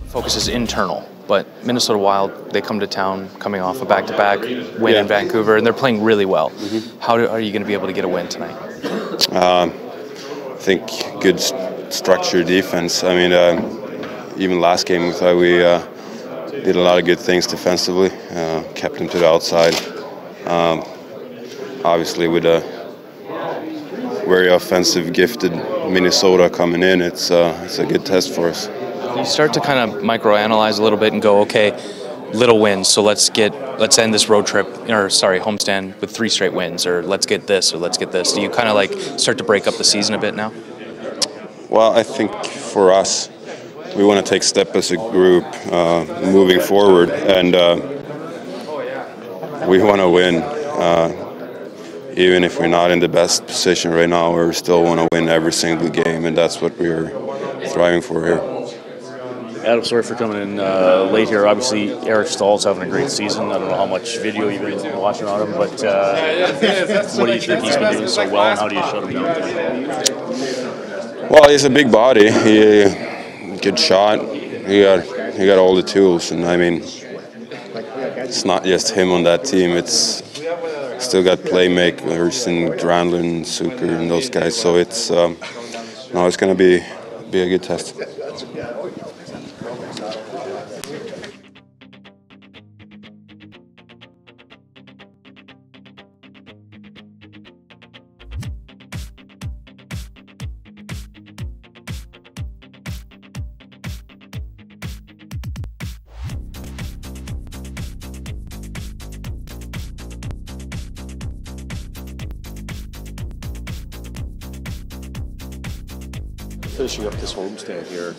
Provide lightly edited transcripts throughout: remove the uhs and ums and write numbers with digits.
Focus is internal, but Minnesota Wild, they come to town coming off a back-to-back win in Vancouver, and they're playing really well. How are you going to be able to get a win tonight? I think good structured defense. I mean, even last game we thought we did a lot of good things defensively, kept them to the outside. Obviously with a very offensive, gifted Minnesota coming in, it's a good test for us. You start to kind of microanalyze a little bit and go, okay, little wins, so let's end this road trip, homestand with 3 straight wins, or let's get this, or let's get this. Do you kind of like start to break up the season a bit now? Well, I think for us, we want to take step as a group moving forward, and we want to win. Even if we're not in the best position right now, we still want to win every single game, and that's what we're thriving for here. Adam, sorry for coming in late here. Obviously, Eric Stahl's having a great season. I don't know how much video you've been watching on him, but what do you think he's been doing so well, and how do you shut him down tonight? Well, he's a big body. Good shot. He got all the tools, and I mean, it's not just him on that team. It's still got playmakers and Dranlin, Zucker, and those guys. So it's it's going to be a good test. Finishing up this homestand here,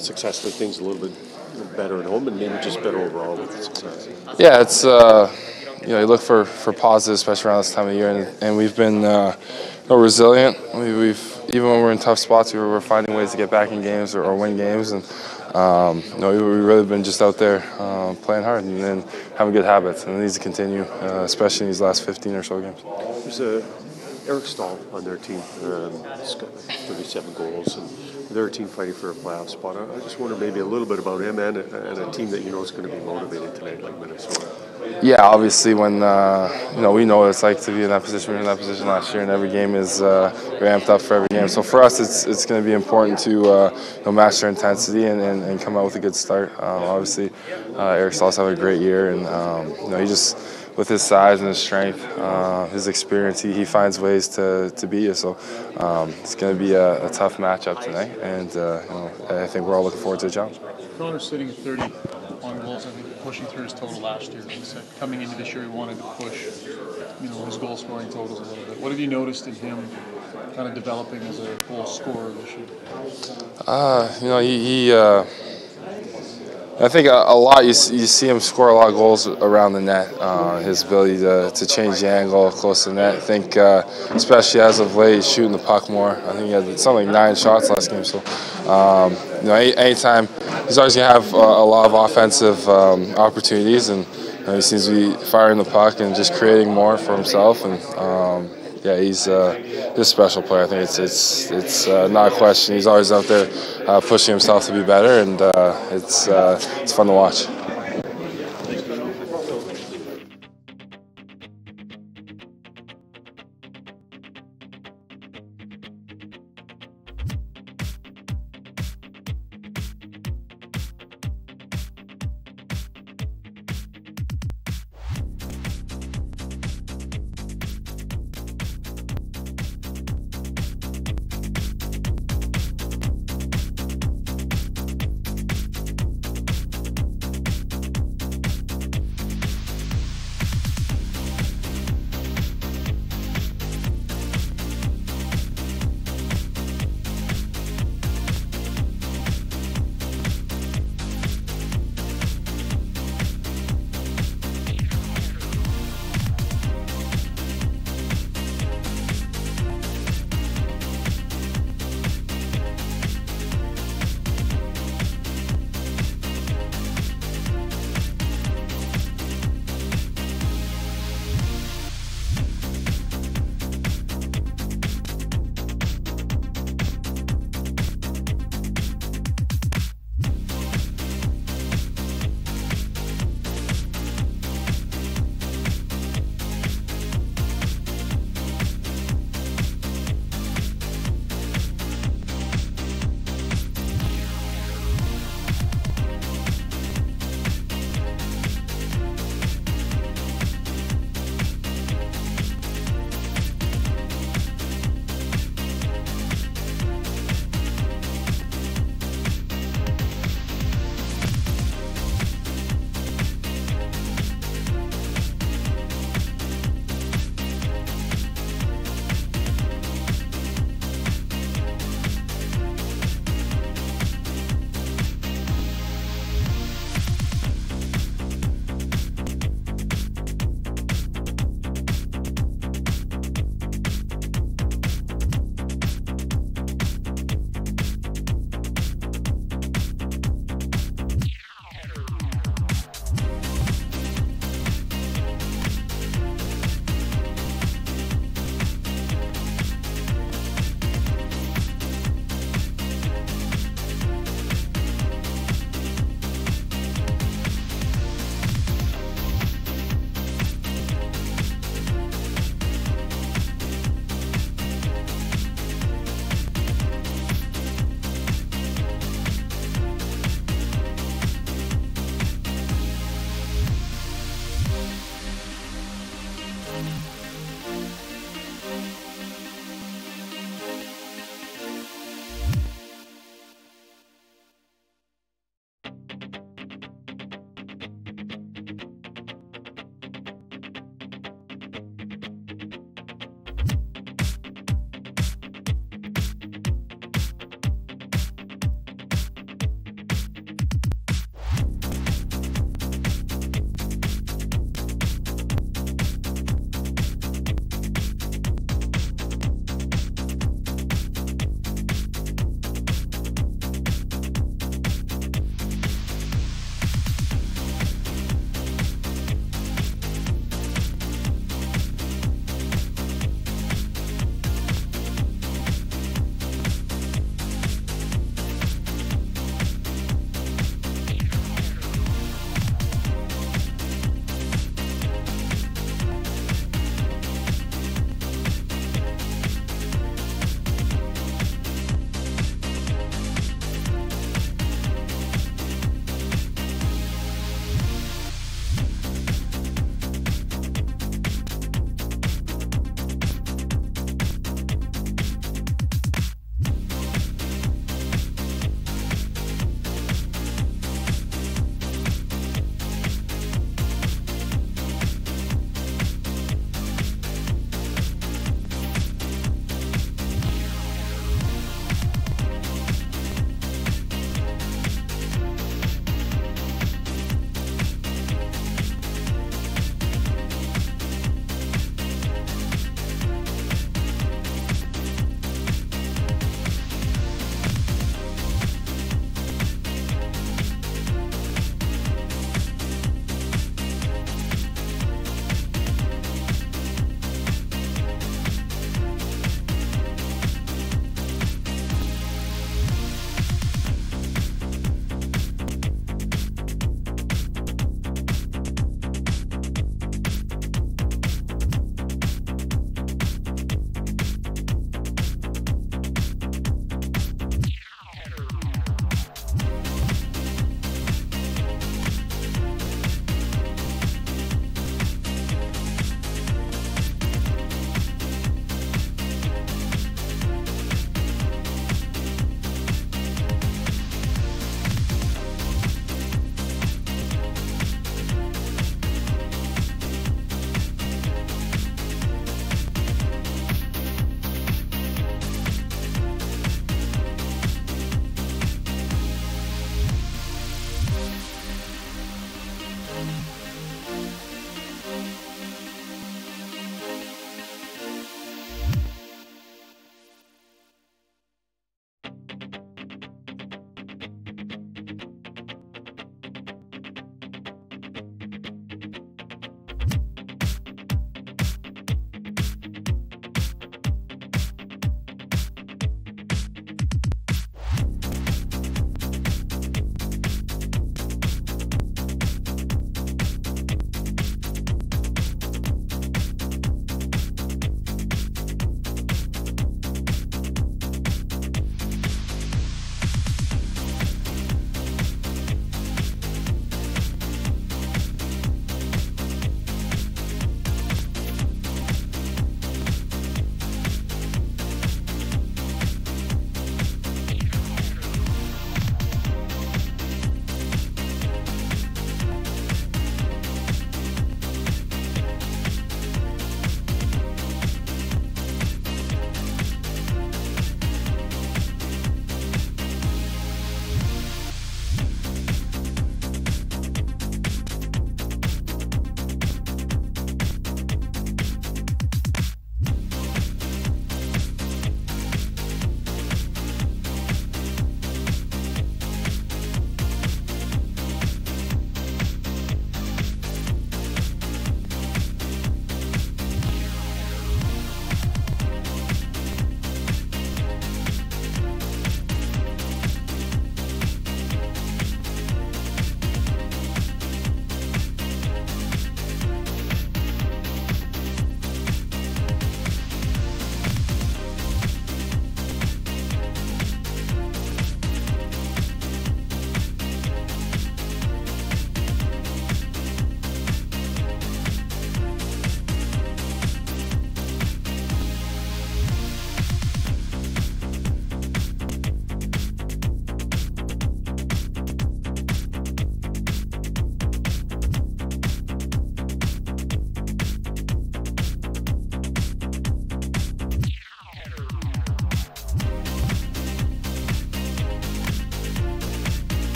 successfully, things a little bit better at home, and maybe just better overall with the success. Yeah, it's you look for positives, especially around this time of year, and we've been resilient. We've even when we're in tough spots, we're finding ways to get back in games or win games, and we've really been just out there playing hard and having good habits, and it needs to continue, especially in these last 15 or so games. There's Eric Stahl on their team, he's got 37 goals, and they're a team fighting for a playoff spot. I just wonder maybe a little bit about him and a team that you know is going to be motivated tonight, like Minnesota. Yeah, obviously when we know what it's like to be in that position. We were in that position last year, and every game is ramped up for every game. So for us, it's going to be important to match their intensity and come out with a good start. Obviously, Eric Staal's having a great year, and he just with his size and his strength, his experience, he finds ways to beat you. So it's going to be a tough matchup tonight, and I think we're all looking forward to the challenge. Connor's sitting at 30 on goals, I think, pushing through his total last year. He said coming into this year he wanted to push, his goal scoring totals a little bit. What have you noticed in him kind of developing as a goal scorer this year? I think a lot you see him score a lot of goals around the net. His ability to change the angle close to the net. I think especially as of late, he's shooting the puck more. I think he had something like 9 shots last game. So anytime he's always gonna have a lot of offensive opportunities, and he seems to be firing the puck and just creating more for himself. And he's a special player. I think it's not a question. He's always out there pushing himself to be better, and it's fun to watch.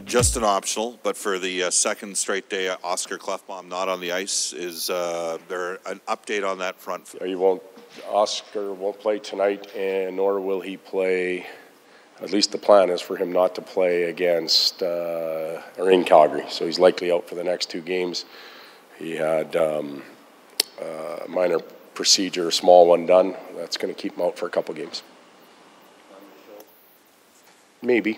Just an optional, but for the second straight day, Oscar Klefbom not on the ice. Is there an update on that front? Oscar won't play tonight, and nor will he play. At least the plan is for him not to play against or in Calgary. So he's likely out for the next 2 games. He had a minor procedure, a small one done. That's going to keep him out for a couple games. Maybe.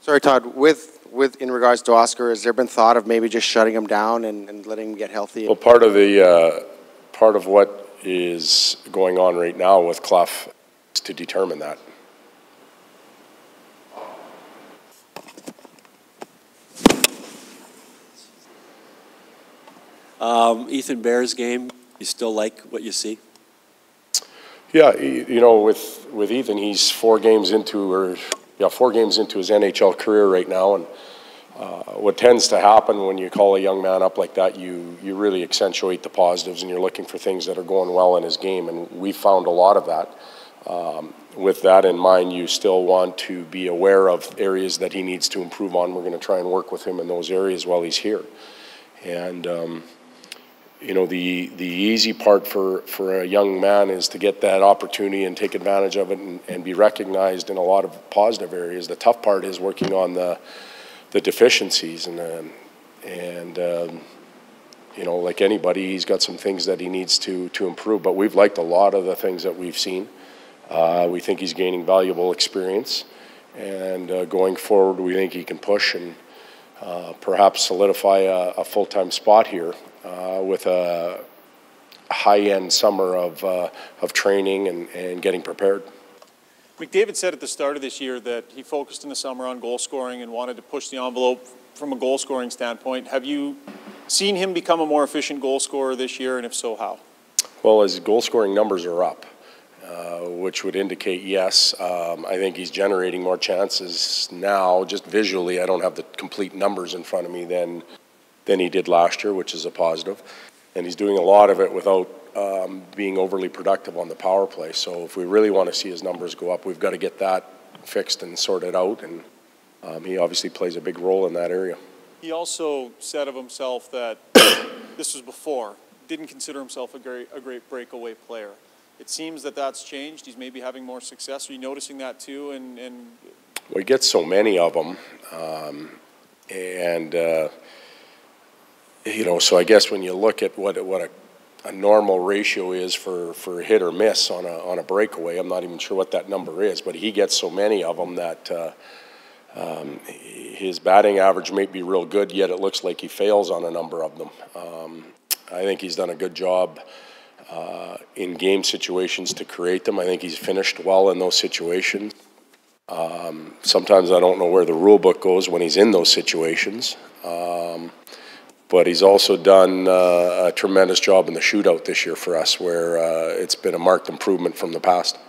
Sorry, Todd, with in regards to Oscar, has there been thought of maybe just shutting him down and letting him get healthy? Well, part of what is going on right now with Clough is to determine that. Ethan Bear's game, you still like what you see? Yeah, you know, with Ethan, he's 4 games into his NHL career right now, and what tends to happen when you call a young man up like that, you really accentuate the positives, and you're looking for things that are going well in his game, and we found a lot of that. With that in mind, you still want to be aware of areas that he needs to improve on. We're going to try and work with him in those areas while he's here. And you know, the easy part for a young man is to get that opportunity and take advantage of it and be recognized in a lot of positive areas. The tough part is working on the deficiencies, and you know, like anybody, he's got some things that he needs to improve, but we've liked a lot of the things that we've seen. We think he's gaining valuable experience, and going forward, we think he can push and perhaps solidify a full-time spot here with a high-end summer of training and getting prepared. McDavid said at the start of this year that he focused in the summer on goal scoring and wanted to push the envelope from a goal scoring standpoint. Have you seen him become a more efficient goal scorer this year, and if so, how? Well, his goal scoring numbers are up, which would indicate yes. I think he's generating more chances now, just visually. I don't have the complete numbers in front of me than he did last year, which is a positive. And he's doing a lot of it without being overly productive on the power play. So if we really want to see his numbers go up, we've got to get that fixed and sorted out. And he obviously plays a big role in that area. He also said of himself that this was before, didn't consider himself a great breakaway player. It seems that that's changed. He's maybe having more success. Are you noticing that too? We get so many of them, you know, so I guess when you look at what a normal ratio is for hit or miss on a breakaway, I'm not even sure what that number is, but he gets so many of them that his batting average may be real good, yet it looks like he fails on a number of them. I think he's done a good job in game situations to create them. I think he's finished well in those situations. Sometimes I don't know where the rule book goes when he's in those situations. But he's also done a tremendous job in the shootout this year for us, where it's been a marked improvement from the past.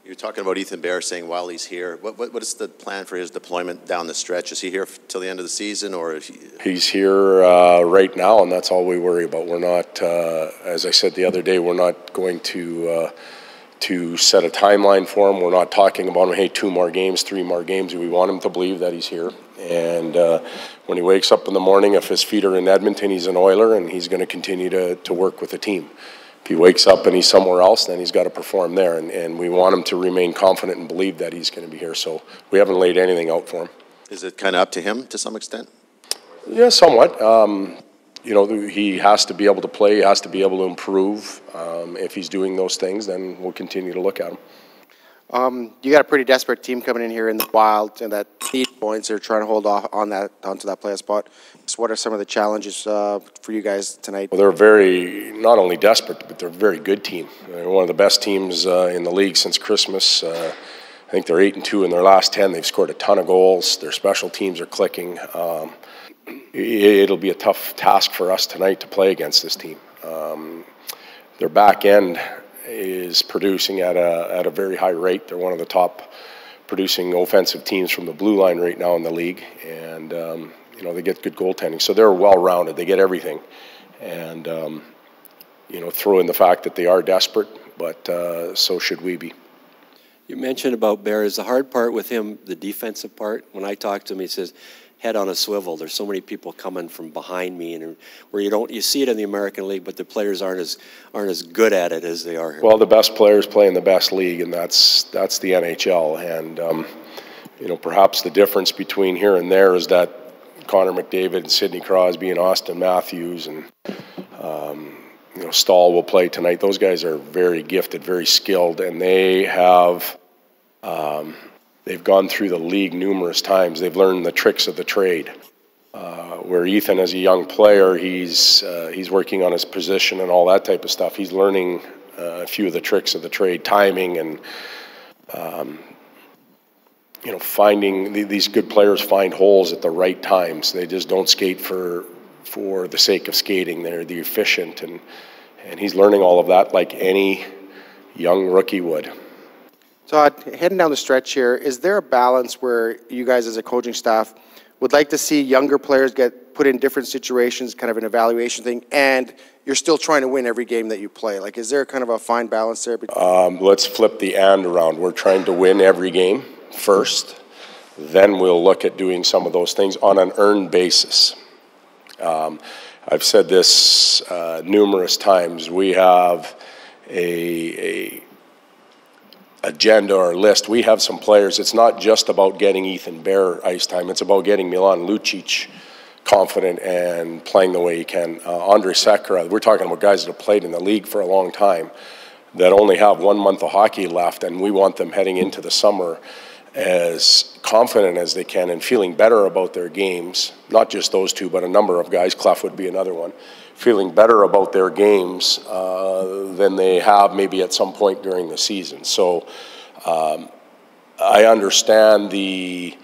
You're talking about Ethan Bear saying while he's here. What is the plan for his deployment down the stretch? Is he here till the end of the season, or is he... He's here right now, and that's all we worry about. We're not, as I said the other day, we're not going to set a timeline for him. We're not talking about him, hey, 2 more games, 3 more games. We want him to believe that he's here. And when he wakes up in the morning, if his feet are in Edmonton, he's an Oiler, and he's going to continue to work with the team. If he wakes up and he's somewhere else, then he's got to perform there. And we want him to remain confident and believe that he's going to be here. So we haven't laid anything out for him. Is it kind of up to him to some extent? Yeah, somewhat. You know, he has to be able to play. He has to be able to improve. If he's doing those things, then we'll continue to look at him. You got a pretty desperate team coming in here in the Wild, and that 8 points are trying to hold off onto that playoff spot. So what are some of the challenges for you guys tonight? Well, they're not only desperate, but they're a very good team. They're one of the best teams in the league since Christmas. I think they're 8-2 in their last 10. They've scored a ton of goals. Their special teams are clicking. It'll be a tough task for us tonight to play against this team. Their back end is producing at a very high rate. They're one of the top producing offensive teams from the blue line right now in the league, and you know, they get good goaltending, so they're well-rounded. They get everything, and you know, throw in the fact that they are desperate, but so should we be. You mentioned about Bear. Is the hard part with him the defensive part? When I talk to him, he says, head on a swivel. There's so many people coming from behind me, and where you see it in the American League, but the players aren't as good at it as they are here. Well, the best players play in the best league, and that's the NHL. And you know, perhaps the difference between here and there is that Connor McDavid and Sidney Crosby and Austin Matthews and you know, Stahl will play tonight. Those guys are very gifted, very skilled, and they have they've gone through the league numerous times. They've learned the tricks of the trade. Where Ethan, as a young player, he's working on his position and all that type of stuff. He's learning a few of the tricks of the trade, timing, and you know, finding these good players find holes at the right times. They just don't skate for the sake of skating. They're efficient, and he's learning all of that like any young rookie would. Todd, heading down the stretch here, is there a balance where you guys as a coaching staff would like to see younger players get put in different situations, kind of an evaluation thing, and you're still trying to win every game that you play? Like, is there kind of a fine balance there? Let's flip the and around. We're trying to win every game first. Then we'll look at doing some of those things on an earned basis. I've said this numerous times. We have a agenda or list. We have some players. It's not just about getting Ethan Bear ice time. It's about getting Milan Lucic confident and playing the way he can. Andre Sekera, we're talking about guys that have played in the league for a long time that only have 1 month of hockey left, and we want them heading into the summer as confident as they can and feeling better about their games. Not just those two, but a number of guys. Clef would be another one. Feeling better about their games than they have maybe at some point during the season. So I understand the,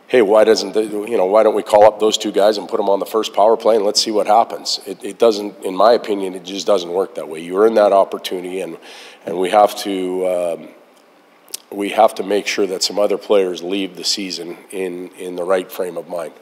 hey, why don't we call up those two guys and put them on the first power play and let's see what happens. It doesn't, in my opinion, it just doesn't work that way. You earn that opportunity, and we have to make sure that some other players leave the season in the right frame of mind.